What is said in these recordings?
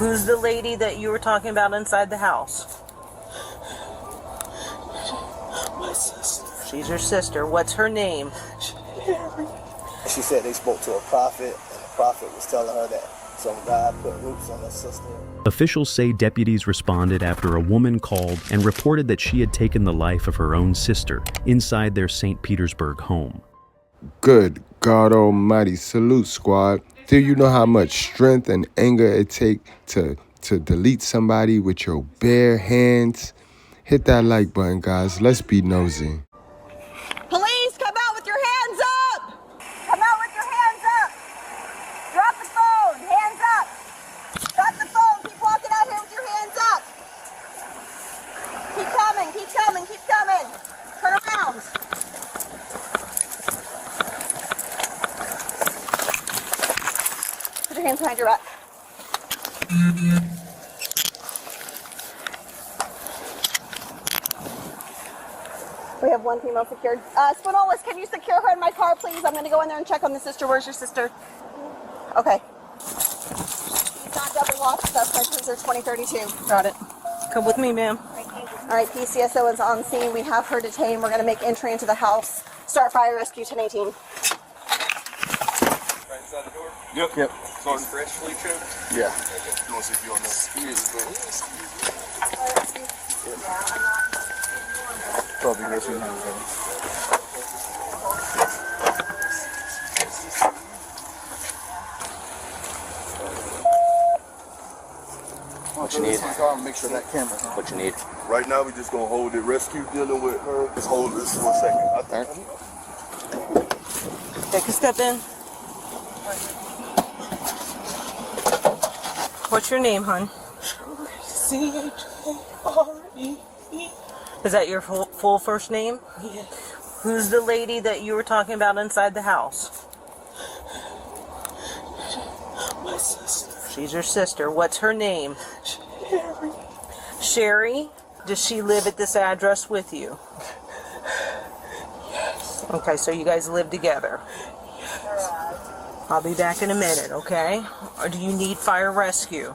Who's the lady that you were talking about inside the house? My sister. She's your sister. What's her name? She said they spoke to a prophet, and the prophet was telling her that some God put roots on her sister. Officials say deputies responded after a woman called and reported that she had taken the life of her own sister inside their St. Petersburg home. Good God Almighty, salute squad. Do you know how much strength and anger it takes to delete somebody with your bare hands? Hit that like button, guys. Let's be nosy. Police, come out with your hands up! Come out with your hands up! Drop the phone, hands up! Drop the phone, keep walking out here with your hands up! Keep coming, keep coming, keep coming! Turn around! Put your hands behind your back. We have one female secured. Spinolis, can you secure her in my car, please? I'm going to go in there and check on the sister. Where's your sister? Okay. He's not double locked. Suspect cruiser 2032. Got it. Come with me, ma'am. All right, PCSO is on scene. We have her detained. We're going to make entry into the house. Start fire rescue 1018. Right inside the door? Yep. So it's freshly choked? Yeah. Okay. You want to see if you want to Probably this one. What you need? Make sure that camera. What you need? Right now, we're just gonna hold it. Rescue dealing with her. Just hold this for a second. Take a step in. What's your name, hon? C-H-A-R-E-E. Is that your full first name? Yeah. Who's the lady that you were talking about inside the house? My sister. She's your sister. What's her name? Sherry. Sherry? Does she live at this address with you? Yes. Okay, so you guys live together. Yes. I'll be back in a minute, okay? Or do you need fire rescue?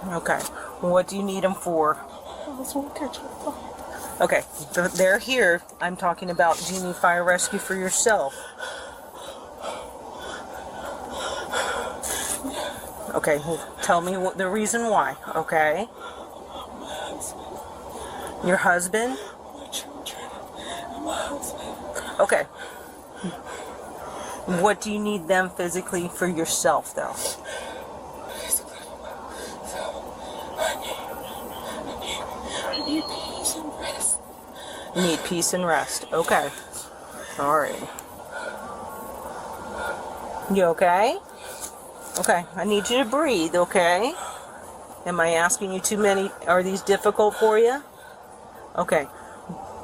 Okay. What do you need them for? I was going to catch a fire. Okay, they're here. I'm talking about, do you need fire rescue for yourself? Okay, well, tell me the reason why, okay? My husband. Your husband? My children. And my husband. Okay. What do you need them physically for yourself, though? I need peace and rest. You need peace and rest. Okay. All right. You okay? Okay. I need you to breathe, okay? Am I asking you too many? Are these difficult for you? Okay.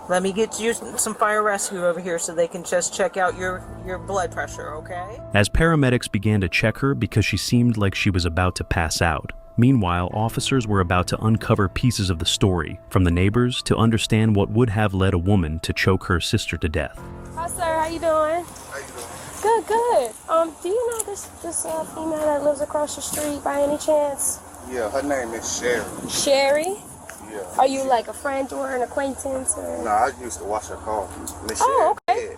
Let me get you some fire rescue over here so they can just check out your blood pressure, okay? As paramedics began to check her because she seemed like she was about to pass out. Meanwhile, officers were about to uncover pieces of the story from the neighbors to understand what would have led a woman to choke her sister to death. Hi, sir. How you doing? How you doing? Good, good. Do you know this female that lives across the street by any chance? Yeah, her name is Sherry. Sherry? Yeah. Are you like a friend or an acquaintance? Or? No, I used to wash her car. Miss Oh, Sherry. okay.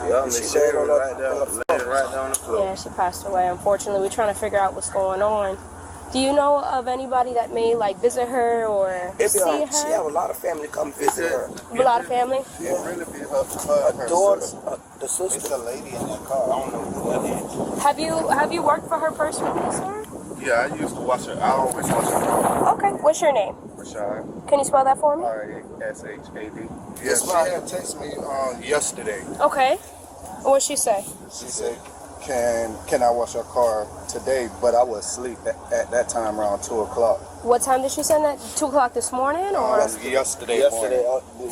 Yeah, Miss Sherry right there, laying right down the floor. Yeah, she passed away. Unfortunately, we're trying to figure out what's going on. Do you know of anybody that may like visit her or see her? She have a lot of family come visit her. A lot of family? It really be her Daughter, sister. the sister. It's a lady in that car. I don't know who that is. Have you worked for her personally, sir? Yeah, I used to wash her. I always wash her car. Okay. What's your name? Rashad. Can you spell that for me? R-A-S-H-A-D. Yeah, she had texted me yesterday. Okay. What'd she say? She said, can I wash your car today? But I was asleep at that time around 2 o'clock. What time did she send that? 2 o'clock this morning or? Yesterday morning.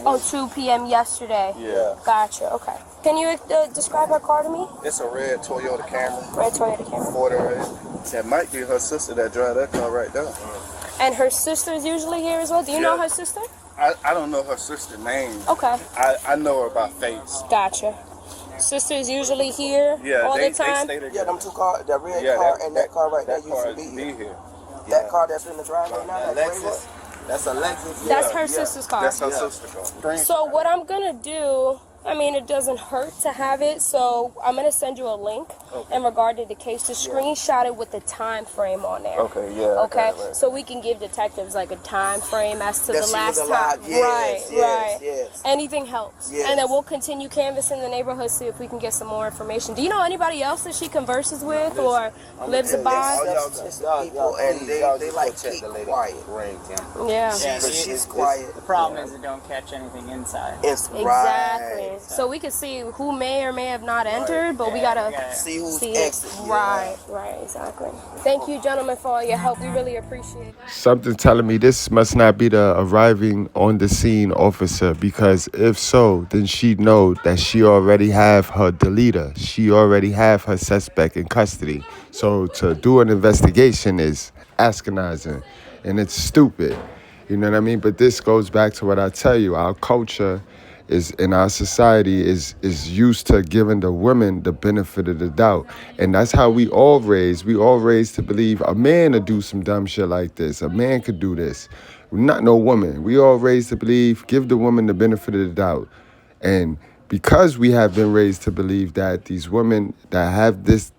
Oh, 2 p.m. yesterday. Yeah. Gotcha. Okay. Can you describe her car to me? It's a red Toyota Camry. Red Toyota Camry. 40. That might be her sister that drive that car right there. And her sister's usually here as well. Do you know her sister? I don't know her sister's name. Okay. I know her by face. Gotcha. sister's usually here all the time? They stay Yeah, them two cars, that red Yeah, car that- and that car right there That used car to be be here. here. That car that's in the driveway now, That that gray one, Lexus. That's a Lexus. That's her sister's car. That's her sister car. So what I'm gonna do, I mean, it doesn't hurt to have it, so I'm gonna send you a link in regard to the case to screenshot it with the time frame on there. Okay, yeah. Okay, so we can give detectives like a time frame as to That the she last was time. alive. Yes, right. yes. Anything helps. Yes. And then we'll continue canvassing the neighborhood, see if we can get some more information. Do you know anybody else that she converses with or lives by? People, and they like keep quiet. Yeah. Yeah, But she's quiet. The problem is it don't catch anything inside. It's Exactly. right. So we can see who may or may have not entered, but we gotta See who's see it. exit. Right, exactly. Thank you, gentlemen, for all your help. We really appreciate it. Something telling me this must not be the arriving on the scene officer, because if so, then she'd know that she already have her deleter. She already have her suspect in custody. So to do an investigation is agonizing, and it's stupid. You know what I mean? But this goes back to what I tell you. Our culture is in our society is used to giving the women the benefit of the doubt. And that's how we all raised. We all raised to believe a man would do some dumb shit like this. A man could do this. Not no woman. We all raised to believe, give the woman the benefit of the doubt. And because we have been raised to believe that these women that have this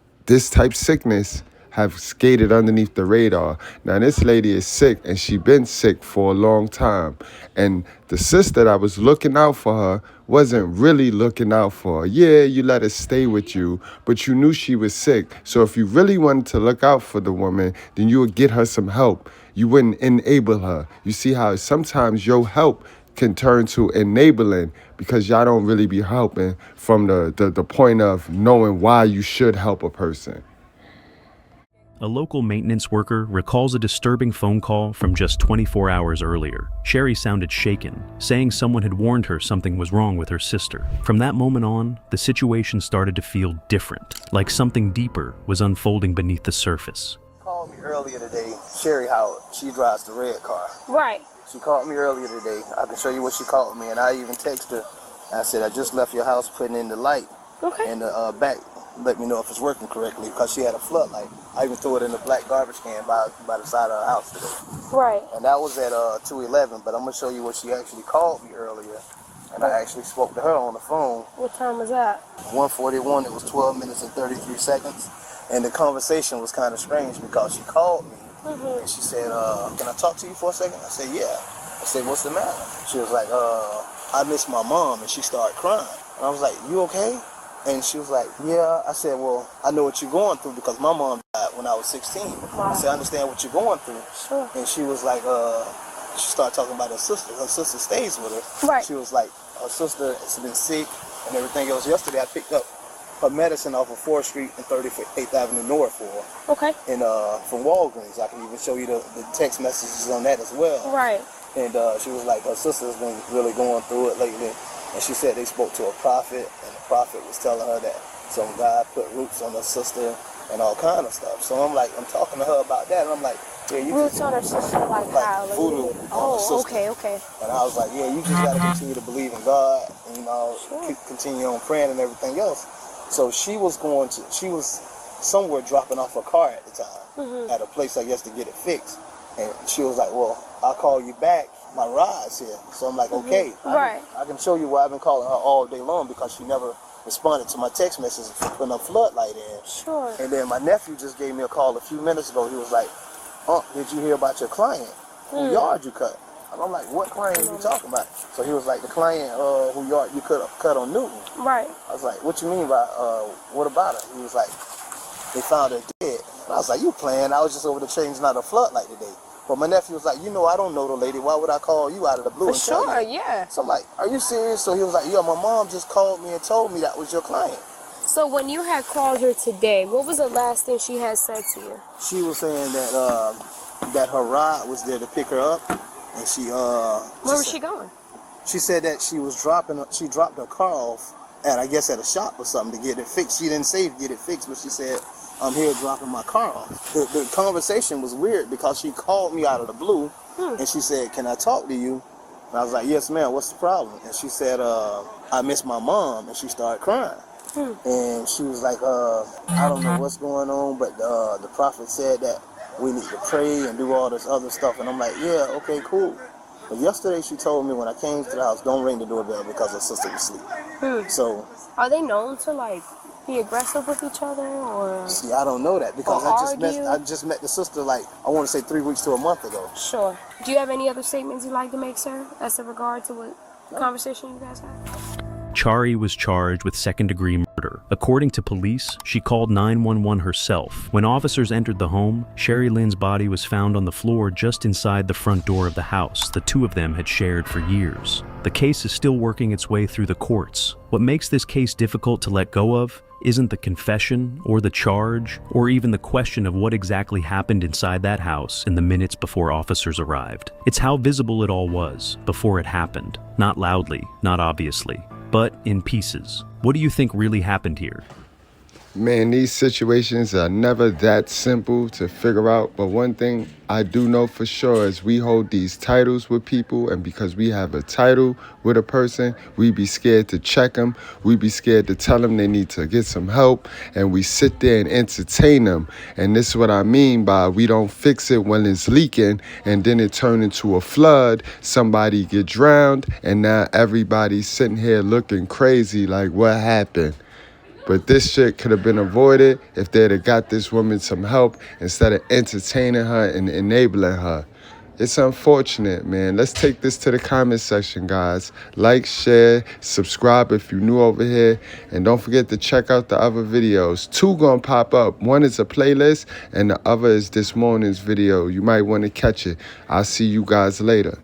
type sickness have skated underneath the radar. Now this lady is sick, and she been sick for a long time. And the sister that was looking out for her wasn't really looking out for her. Yeah, you let her stay with you, but you knew she was sick. So if you really wanted to look out for the woman, then you would get her some help. You wouldn't enable her. You see how sometimes your help can turn to enabling, because y'all don't really be helping from the point of knowing why you should help a person. A local maintenance worker recalls a disturbing phone call from just 24 hours earlier. Sherry sounded shaken, saying someone had warned her something was wrong with her sister. From that moment on, the situation started to feel different, like something deeper was unfolding beneath the surface. Called me earlier today. Sherry Howard. She drives the red car. Right. She called me earlier today. I can show you what she called me, and I even texted her. I said, I just left your house putting in the light. Okay. And the back, let me know if it's working correctly, because she had a floodlight. I even threw it in the black garbage can by the side of her house today. Right. And that was at 2:11, but I'm going to show you what she actually called me earlier. And I actually spoke to her on the phone. What time was that? 1:41, it was 12 minutes and 33 seconds. And the conversation was kind of strange, because she called me and she said, can I talk to you for a second? I said, yeah. I said, what's the matter? She was like, I miss my mom. And she started crying. And I was like, you okay? And she was like, yeah. I said, well, I know what you're going through, because my mom died when I was 16. I said, I understand what you're going through. Sure. And she was like, she started talking about her sister. Her sister stays with her. Right. She was like, her sister has been sick and everything else. Yesterday, I picked up her medicine off of 4th Street and 38th Avenue North for her. Okay. And from Walgreens. I can even show you the text messages on that as well. Right. And she was like, her sister's been really going through it lately. And she said they spoke to a prophet, and the prophet was telling her that some guy put roots on her sister and all kind of stuff. So I'm like, I'm talking to her about that, and I'm like, yeah, you Roots just, on her sister, like how? Like, voodoo on her oh, sister. okay. And I was like, yeah, you just gotta continue to believe in God, and continue on praying and everything else. So she was somewhere dropping off her car at the time, at a place, I guess, to get it fixed. And she was like, well, I'll call you back. My ride's here. So I'm like, okay. Right. I can show you why I've been calling her all day long, because she never responded to my text messages for putting a floodlight in. Sure. And then my nephew just gave me a call a few minutes ago. He was like, did you hear about your client? Who yard you cut? And I'm like, what client are you talking about? So he was like, the client who yard you cut on Newton. Right. I was like, what you mean by, what about her? He was like, they found her dead. And I was like, you playing? I was just over there changing out a floodlight today. But my nephew was like, I don't know the lady. Why would I call you out of the blue? For sure, yeah. So I'm like, are you serious? So he was like, yeah, my mom just called me and told me that was your client. So when you had called her today, what was the last thing she had said to you? She was saying that her ride was there to pick her up, and she Where was she going? She said that she dropped her car off at, I guess, at a shop or something to get it fixed. She didn't say to get it fixed, but she said, I'm here dropping my car off. The conversation was weird, because she called me out of the blue, and she said, can I talk to you? And I was like, yes, ma'am, what's the problem? And she said, I miss my mom, and she started crying. And she was like, I don't know what's going on, but the prophet said that we need to pray and do all this other stuff. And I'm like, yeah, okay, cool. But yesterday she told me when I came to the house, don't ring the doorbell because her sister was asleep. So, are they known to like be aggressive with each other, or? See, I don't know that because I just met the sister like I want to say 3 weeks to a month ago. Sure. Do you have any other statements you'd like to make, sir, as in regard to what conversation you guys had? Chari was charged with second-degree murder. According to police, she called 911 herself. When officers entered the home, Sherry Lynn's body was found on the floor just inside the front door of the house the two of them had shared for years. The case is still working its way through the courts. What makes this case difficult to let go of isn't the confession or the charge or even the question of what exactly happened inside that house in the minutes before officers arrived. It's how visible it all was before it happened. Not loudly, not obviously, but in pieces. What do you think really happened here? Man, these situations are never that simple to figure out. But one thing I do know for sure is we hold these titles with people. And because we have a title with a person, we be scared to check them. We be scared to tell them they need to get some help. And we sit there and entertain them. And this is what I mean by we don't fix it when it's leaking. And then it turn into a flood. Somebody get drowned. And now everybody's sitting here looking crazy like what happened? But this shit could have been avoided if they'd have got this woman some help instead of entertaining her and enabling her. It's unfortunate, man. Let's take this to the comment section, guys. Like, share, subscribe if you're new over here. And don't forget to check out the other videos. 2 gonna pop up. One is a playlist and the other is this morning's video. You might want to catch it. I'll see you guys later.